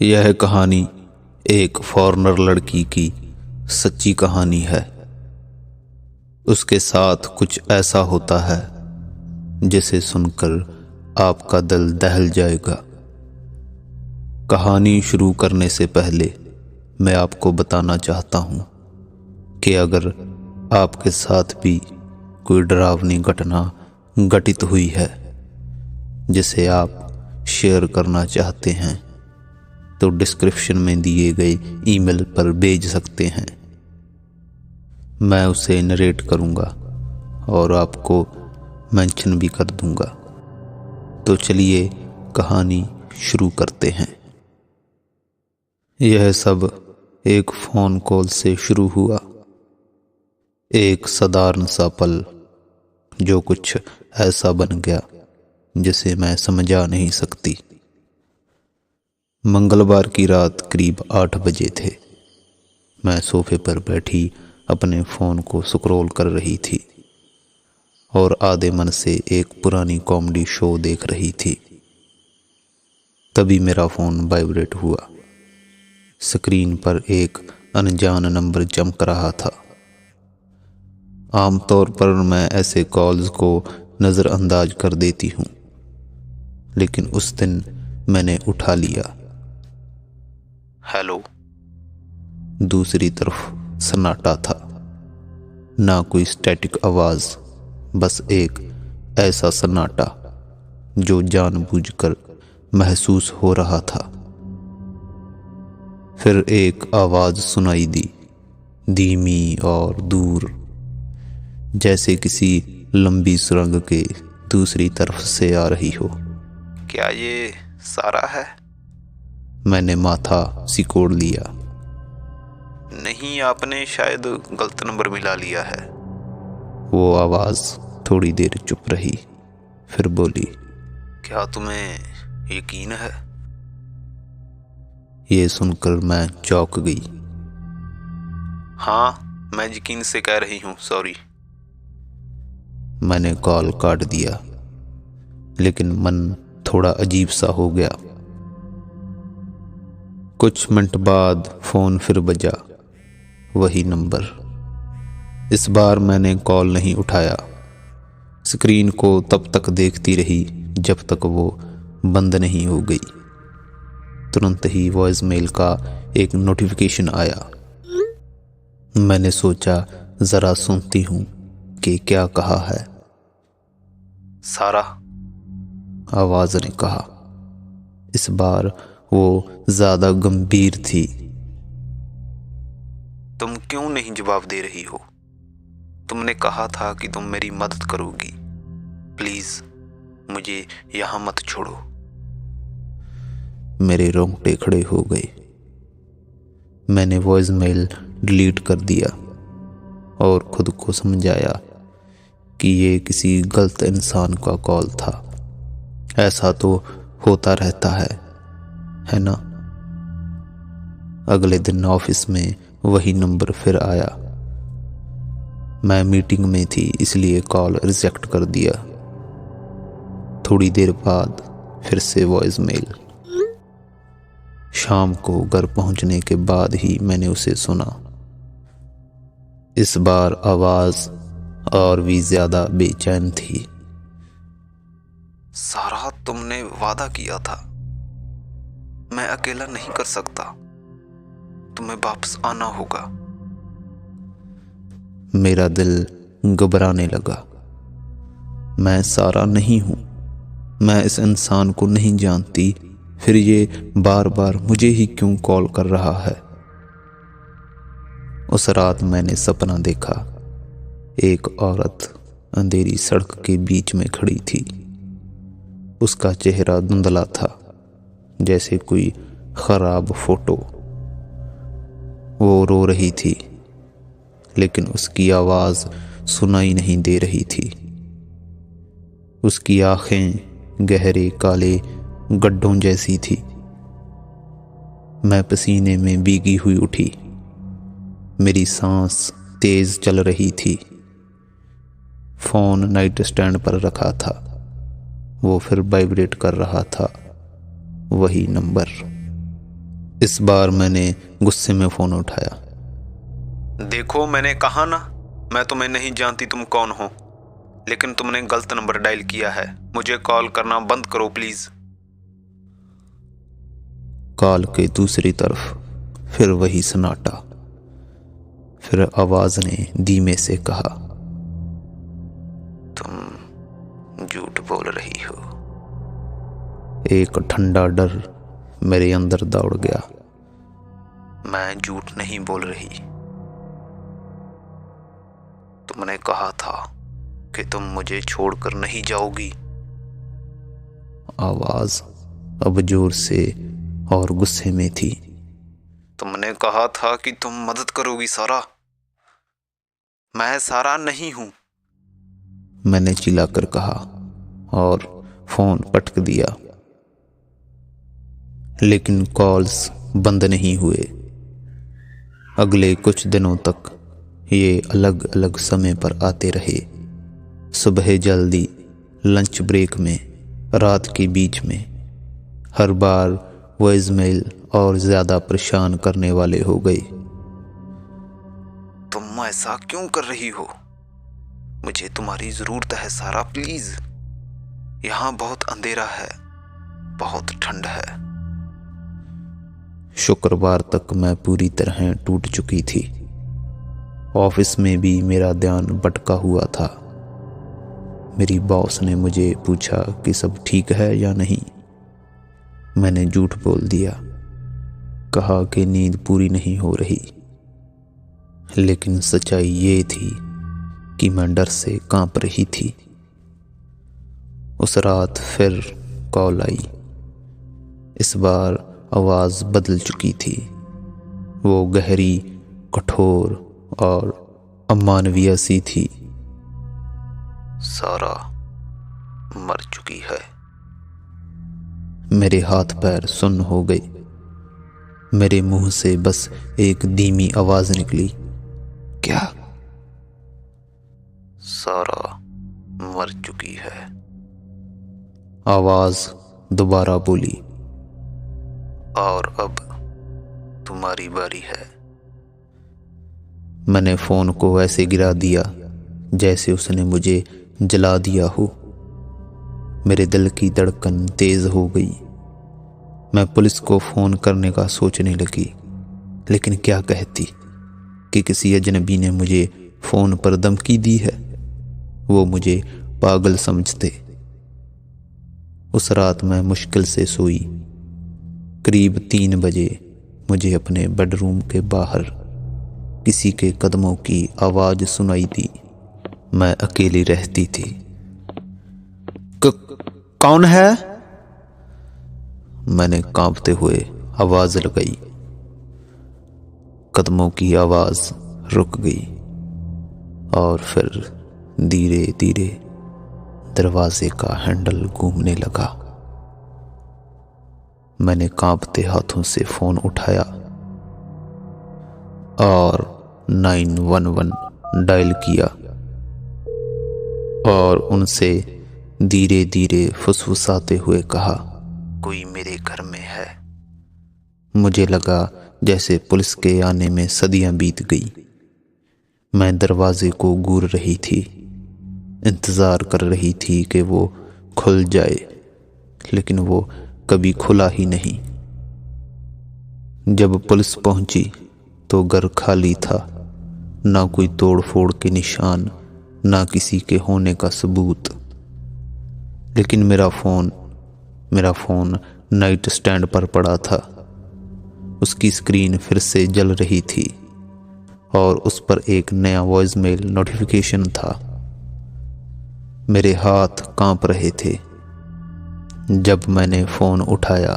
यह कहानी एक फॉरेनर लड़की की सच्ची कहानी है। उसके साथ कुछ ऐसा होता है जिसे सुनकर आपका दिल दहल जाएगा। कहानी शुरू करने से पहले मैं आपको बताना चाहता हूँ कि अगर आपके साथ भी कोई डरावनी घटना घटित हुई है जिसे आप शेयर करना चाहते हैं तो डिस्क्रिप्शन में दिए गए ईमेल पर भेज सकते हैं। मैं उसे नरेट करूँगा और आपको मेंशन भी कर दूँगा। तो चलिए कहानी शुरू करते हैं। यह सब एक फ़ोन कॉल से शुरू हुआ। एक साधारण सा पल जो कुछ ऐसा बन गया जिसे मैं समझा नहीं सकती। मंगलवार की रात करीब 8 बजे थे। मैं सोफे पर बैठी अपने फ़ोन को स्क्रॉल कर रही थी और आधे मन से एक पुरानी कॉमेडी शो देख रही थी। तभी मेरा फ़ोन वाइब्रेट हुआ। स्क्रीन पर एक अनजान नंबर चमक रहा था। आमतौर पर मैं ऐसे कॉल्स को नज़रअंदाज कर देती हूँ, लेकिन उस दिन मैंने उठा लिया। हेलो। दूसरी तरफ सन्नाटा था। ना कोई स्टैटिक आवाज़, बस एक ऐसा सन्नाटा जो जानबूझकर महसूस हो रहा था। फिर एक आवाज़ सुनाई दी, धीमी और दूर, जैसे किसी लंबी सुरंग के दूसरी तरफ से आ रही हो। क्या ये सारा है? मैंने माथा सिकोड़ लिया। नहीं, आपने शायद गलत नंबर मिला लिया है। वो आवाज़ थोड़ी देर चुप रही, फिर बोली, क्या तुम्हें यकीन है? ये सुनकर मैं चौंक गई। हाँ, मैं यकीन से कह रही हूँ, सॉरी। मैंने कॉल काट दिया, लेकिन मन थोड़ा अजीब सा हो गया। कुछ मिनट बाद फ़ोन फिर बजा, वही नंबर। इस बार मैंने कॉल नहीं उठाया। स्क्रीन को तब तक देखती रही जब तक वो बंद नहीं हो गई। तुरंत ही वॉइस मेल का एक नोटिफिकेशन आया। मैंने सोचा ज़रा सुनती हूँ कि क्या कहा है। सारा, आवाज़ ने कहा। इस बार वो ज़्यादा गंभीर थी। तुम क्यों नहीं जवाब दे रही हो? तुमने कहा था कि तुम मेरी मदद करोगी। प्लीज़ मुझे यहाँ मत छोड़ो। मेरे रोंगटे खड़े हो गए। मैंने वॉइस मेल डिलीट कर दिया और खुद को समझाया कि ये किसी गलत इंसान का कॉल था। ऐसा तो होता रहता है ना? अगले दिन ऑफिस में वही नंबर फिर आया। मैं मीटिंग में थी, इसलिए कॉल रिजेक्ट कर दिया। थोड़ी देर बाद फिर से वॉइस मेल। शाम को घर पहुंचने के बाद ही मैंने उसे सुना। इस बार आवाज़ और भी ज़्यादा बेचैन थी। सारा, तुमने वादा किया था। मैं अकेला नहीं कर सकता। तुम्हें वापस आना होगा। मेरा दिल घबराने लगा। मैं सारा नहीं हूं। मैं इस इंसान को नहीं जानती, फिर ये बार बार मुझे ही क्यों कॉल कर रहा है? उस रात मैंने सपना देखा। एक औरत अंधेरी सड़क के बीच में खड़ी थी। उसका चेहरा धुंधला था, जैसे कोई खराब फोटो। वो रो रही थी, लेकिन उसकी आवाज़ सुनाई नहीं दे रही थी। उसकी आंखें गहरे काले गड्ढों जैसी थी। मैं पसीने में भीगी हुई उठी। मेरी सांस तेज चल रही थी। फ़ोन नाइट स्टैंड पर रखा था। वो फिर वाइब्रेट कर रहा था, वही नंबर। इस बार मैंने गुस्से में फ़ोन उठाया। देखो, मैंने कहा ना, मैं तुम्हें नहीं जानती तुम कौन हो, लेकिन तुमने गलत नंबर डायल किया है। मुझे कॉल करना बंद करो प्लीज। कॉल के दूसरी तरफ फिर वही सन्नाटा। फिर आवाज ने धीमे से कहा, तुम झूठ बोल रही हो। एक ठंडा डर मेरे अंदर दौड़ गया। मैं झूठ नहीं बोल रही। तुमने कहा था कि तुम मुझे छोड़कर नहीं जाओगी। आवाज अब जोर से और गुस्से में थी। तुमने कहा था कि तुम मदद करोगी सारा। मैं सारा नहीं हूं, मैंने चिल्लाकर कहा और फोन पटक दिया। लेकिन कॉल्स बंद नहीं हुए। अगले कुछ दिनों तक ये अलग अलग समय पर आते रहे। सुबह जल्दी, लंच ब्रेक में, रात के बीच में। हर बार वॉइसमेल और ज्यादा परेशान करने वाले हो गए। तुम ऐसा क्यों कर रही हो? मुझे तुम्हारी जरूरत है सारा, प्लीज। यहाँ बहुत अंधेरा है, बहुत ठंड है। शुक्रवार तक मैं पूरी तरह टूट चुकी थी। ऑफिस में भी मेरा ध्यान भटका हुआ था। मेरी बॉस ने मुझे पूछा कि सब ठीक है या नहीं। मैंने झूठ बोल दिया, कहा कि नींद पूरी नहीं हो रही। लेकिन सच्चाई ये थी कि मैं डर से कांप रही थी। उस रात फिर कॉल आई। इस बार आवाज बदल चुकी थी। वो गहरी, कठोर और अमानवीय सी थी। सारा मर चुकी है। मेरे हाथ पैर सुन्न हो गए। मेरे मुंह से बस एक धीमी आवाज निकली, क्या? सारा मर चुकी है। आवाज दोबारा बोली, और अब तुम्हारी बारी है। मैंने फोन को ऐसे गिरा दिया जैसे उसने मुझे जला दिया हो। मेरे दिल की धड़कन तेज हो गई। मैं पुलिस को फोन करने का सोचने लगी, लेकिन क्या कहती कि किसी अजनबी ने मुझे फोन पर धमकी दी है। वो मुझे पागल समझते। उस रात मैं मुश्किल से सोई। करीब 3 बजे मुझे अपने बेडरूम के बाहर किसी के कदमों की आवाज सुनाई दी। मैं अकेली रहती थी। कौन है? मैंने कांपते हुए आवाज लगाई। कदमों की आवाज रुक गई और फिर धीरे धीरे दरवाजे का हैंडल घूमने लगा। मैंने कांपते हाथों से फोन उठाया और 911 डायल किया और उनसे धीरे धीरे फुसफुसाते हुए कहा, कोई मेरे घर में है। मुझे लगा जैसे पुलिस के आने में सदियां बीत गई। मैं दरवाजे को घूर रही थी, इंतजार कर रही थी कि वो खुल जाए, लेकिन वो कभी खुला ही नहीं। जब पुलिस पहुंची तो घर खाली था। ना कोई तोड़ फोड़ के निशान, ना किसी के होने का सबूत। लेकिन मेरा फोन नाइट स्टैंड पर पड़ा था। उसकी स्क्रीन फिर से जल रही थी और उस पर एक नया वॉइसमेल नोटिफिकेशन था। मेरे हाथ कांप रहे थे। जब मैंने फोन उठाया,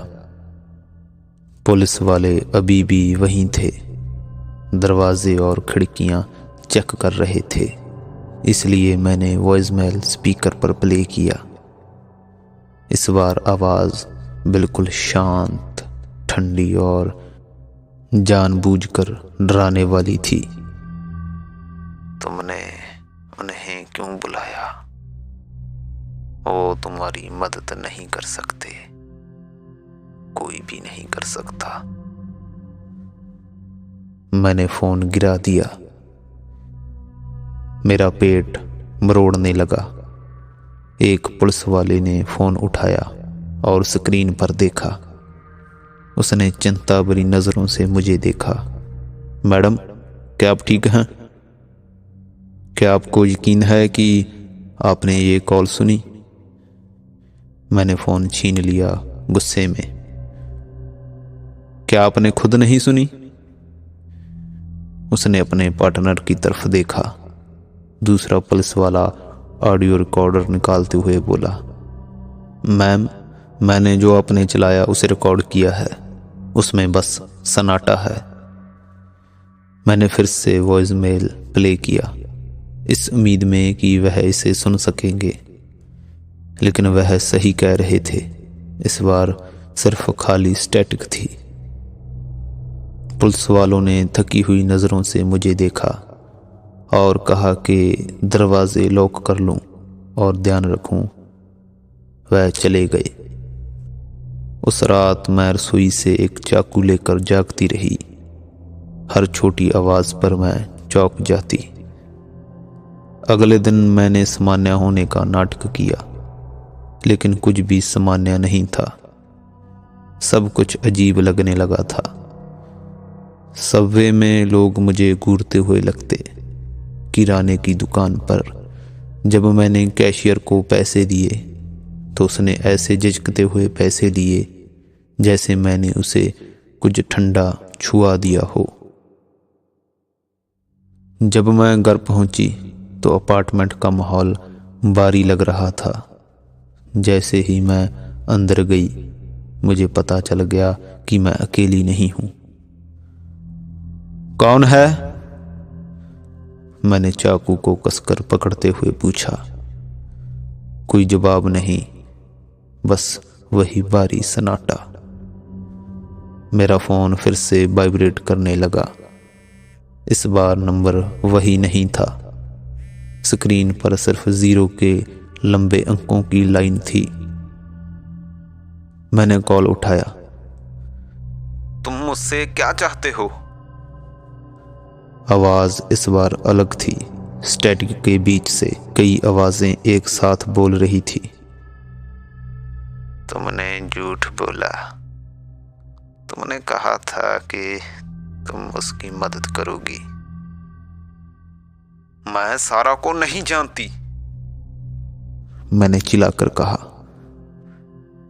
पुलिस वाले अभी भी वहीं थे। दरवाजे और खिड़कियां चेक कर रहे थे। इसलिए मैंने वॉइसमेल स्पीकर पर प्ले किया। इस बार आवाज बिल्कुल शांत, ठंडी और जानबूझकर डराने वाली थी। तुमने उन्हें क्यों बुलाया? वो तुम्हारी मदद नहीं कर सकते। कोई भी नहीं कर सकता। मैंने फ़ोन गिरा दिया। मेरा पेट मरोड़ने लगा। एक पुलिस वाले ने फ़ोन उठाया और स्क्रीन पर देखा। उसने चिंता भरी नज़रों से मुझे देखा। मैडम, क्या आप ठीक हैं? क्या आपको यकीन है कि आपने ये कॉल सुनी? मैंने फ़ोन छीन लिया गुस्से में। क्या आपने खुद नहीं सुनी? उसने अपने पार्टनर की तरफ देखा। दूसरा पुलिस वाला ऑडियो रिकॉर्डर निकालते हुए बोला, मैम, मैंने जो आपने चलाया उसे रिकॉर्ड किया है, उसमें बस सन्नाटा है। मैंने फिर से वॉइस मेल प्ले किया, इस उम्मीद में कि वह इसे सुन सकेंगे, लेकिन वह सही कह रहे थे। इस बार सिर्फ खाली स्टैटिक थी। पुलिस वालों ने थकी हुई नज़रों से मुझे देखा और कहा कि दरवाजे लॉक कर लूं और ध्यान रखूं। वह चले गए। उस रात मैं रसोई से एक चाकू लेकर जागती रही। हर छोटी आवाज़ पर मैं चौंक जाती। अगले दिन मैंने सामान्य होने का नाटक किया, लेकिन कुछ भी सामान्य नहीं था। सब कुछ अजीब लगने लगा था। सबवे में लोग मुझे घूरते हुए लगते। किराने की दुकान पर जब मैंने कैशियर को पैसे दिए तो उसने ऐसे झिझकते हुए पैसे दिए जैसे मैंने उसे कुछ ठंडा छुआ दिया हो। जब मैं घर पहुंची तो अपार्टमेंट का माहौल भारी लग रहा था। जैसे ही मैं अंदर गई, मुझे पता चल गया कि मैं अकेली नहीं हूं। कौन है? मैंने चाकू को कसकर पकड़ते हुए पूछा। कोई जवाब नहीं, बस वही भारी सन्नाटा। मेरा फोन फिर से वाइब्रेट करने लगा। इस बार नंबर वही नहीं था। स्क्रीन पर सिर्फ 0 के लंबे अंकों की लाइन थी। मैंने कॉल उठाया। तुम मुझसे क्या चाहते हो? आवाज इस बार अलग थी। स्टैटिक के बीच से कई आवाजें एक साथ बोल रही थी। तुमने झूठ बोला। तुमने कहा था कि तुम उसकी मदद करोगी। मैं सारा को नहीं जानती, मैंने चिल्लाकर कहा।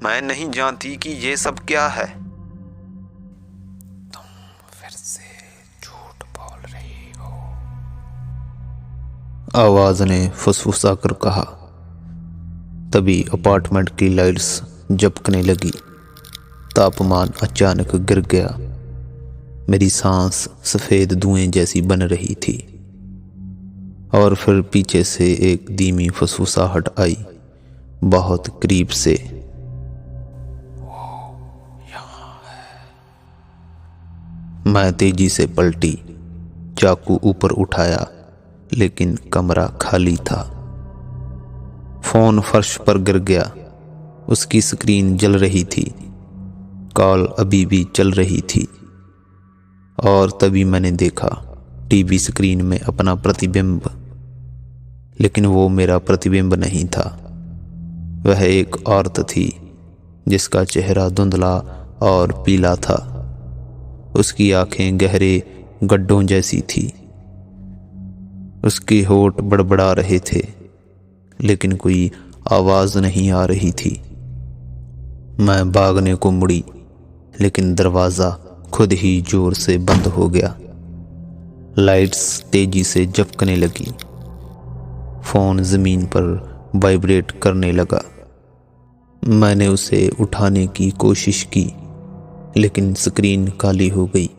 मैं नहीं जानती कि ये सब क्या है। तुम फिर से झूठ बोल रही हो, आवाज ने फुसफुसा कर कहा। तभी अपार्टमेंट की लाइट्स झपकने लगी। तापमान अचानक गिर गया। मेरी सांस सफेद धुएं जैसी बन रही थी और फिर पीछे से एक धीमी फुसफुसाहट आई, बहुत करीब से। वो यहाँ है। मैं तेजी से पलटी, चाकू ऊपर उठाया, लेकिन कमरा खाली था। फोन फर्श पर गिर गया। उसकी स्क्रीन जल रही थी। कॉल अभी भी चल रही थी। और तभी मैंने देखा टीवी स्क्रीन में अपना प्रतिबिंब, लेकिन वो मेरा प्रतिबिंब नहीं था। वह एक औरत थी जिसका चेहरा धुंधला और पीला था। उसकी आंखें गहरे गड्ढों जैसी थी। उसके होंठ बड़बड़ा रहे थे, लेकिन कोई आवाज नहीं आ रही थी। मैं भागने को मुड़ी, लेकिन दरवाजा खुद ही जोर से बंद हो गया। लाइट्स तेजी से झपकने लगी। फोन जमीन पर वाइब्रेट करने लगा। मैंने उसे उठाने की कोशिश की, लेकिन स्क्रीन काली हो गई।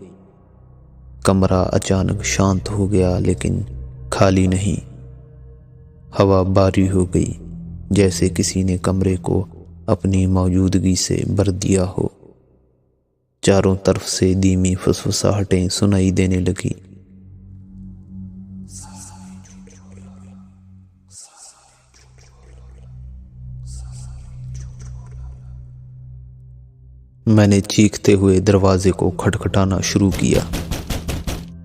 कमरा अचानक शांत हो गया, लेकिन खाली नहीं। हवा भारी हो गई, जैसे किसी ने कमरे को अपनी मौजूदगी से भर दिया हो। चारों तरफ से धीमी फुसफुसाहटें सुनाई देने लगी। मैंने चीखते हुए दरवाजे को खटखटाना शुरू किया।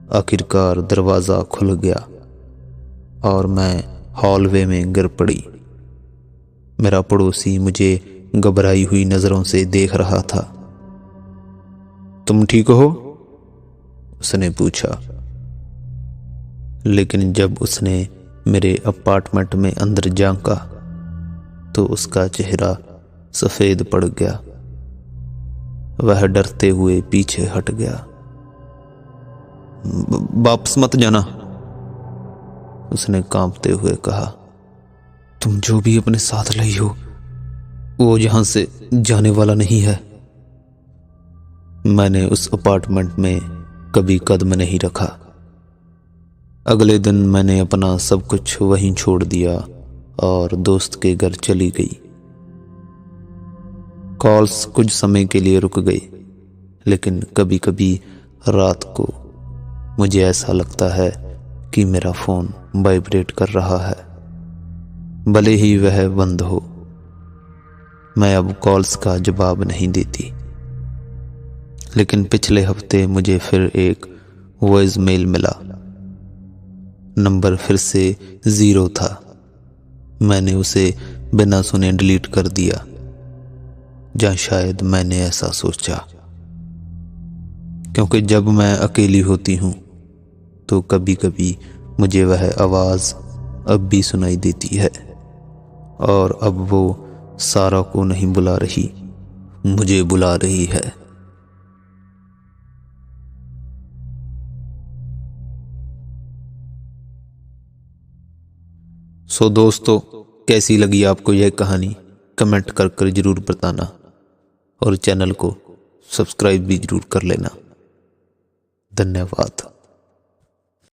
आखिरकार दरवाज़ा खुल गया और मैं हॉलवे में गिर पड़ी। मेरा पड़ोसी मुझे घबराई हुई नज़रों से देख रहा था। तुम ठीक हो? उसने पूछा। लेकिन जब उसने मेरे अपार्टमेंट में अंदर झांका तो उसका चेहरा सफ़ेद पड़ गया। वह डरते हुए पीछे हट गया। वापस मत जाना, उसने कांपते हुए कहा। तुम जो भी अपने साथ लाई हो वो यहां से जाने वाला नहीं है। मैंने उस अपार्टमेंट में कभी कदम नहीं रखा। अगले दिन मैंने अपना सब कुछ वहीं छोड़ दिया और दोस्त के घर चली गई। कॉल्स कुछ समय के लिए रुक गई, लेकिन कभी कभी रात को मुझे ऐसा लगता है कि मेरा फ़ोन वाइब्रेट कर रहा है, भले ही वह बंद हो। मैं अब कॉल्स का जवाब नहीं देती। लेकिन पिछले हफ्ते मुझे फिर एक वॉइस मेल मिला। नंबर फिर से 0 था। मैंने उसे बिना सुने डिलीट कर दिया, या शायद मैंने ऐसा सोचा, क्योंकि जब मैं अकेली होती हूँ तो कभी कभी मुझे वह आवाज़ अब भी सुनाई देती है, और अब वो सारा को नहीं बुला रही, मुझे बुला रही है। सो दोस्तों, कैसी लगी आपको यह कहानी? कमेंट कर जरूर बताना, और चैनल को सब्सक्राइब भी जरूर कर लेना। धन्यवाद।